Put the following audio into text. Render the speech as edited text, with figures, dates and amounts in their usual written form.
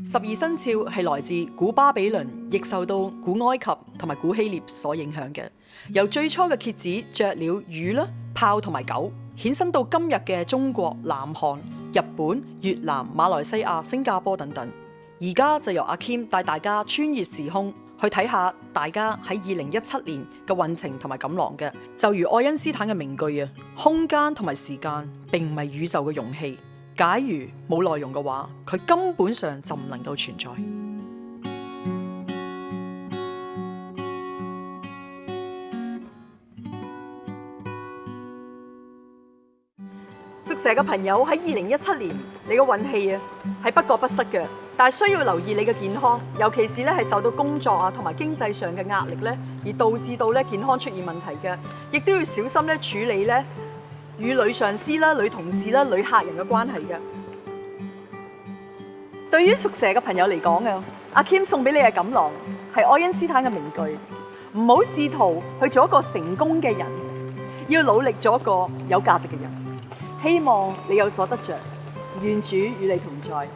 12生肖係來自古巴比倫，亦受到古埃及同埋古希臘所影響嘅。由最初嘅蠍子、雀鳥、魚啦、豹同埋狗，衍生到今日嘅中國、南韓、日本、越南、馬來西亞、新加坡等等。而家就由阿 Kim 帶大家穿越時空，去睇下大家喺2017年嘅運程同埋錦囊嘅。就如愛因斯坦嘅名句啊，空間同埋時間並唔係宇宙嘅容器。假如冇內容嘅話，佢根本上就唔能夠存在。屬蛇嘅朋友喺2017年，你嘅運氣啊係不過不失嘅，但係需要留意你嘅健康，尤其是咧係受到工作啊同埋經濟上嘅壓力咧，而導致到咧健康出現問題嘅，亦都要小心咧處理咧與女上司啦、女同事啦、女客人嘅關係嘅。對於屬蛇嘅朋友嚟講啊，阿 Kim 送俾你嘅錦囊係愛因斯坦嘅名句：唔好試圖去做一個成功嘅人，要努力做一個有價值嘅人。希望你有所得着，願主與你同在。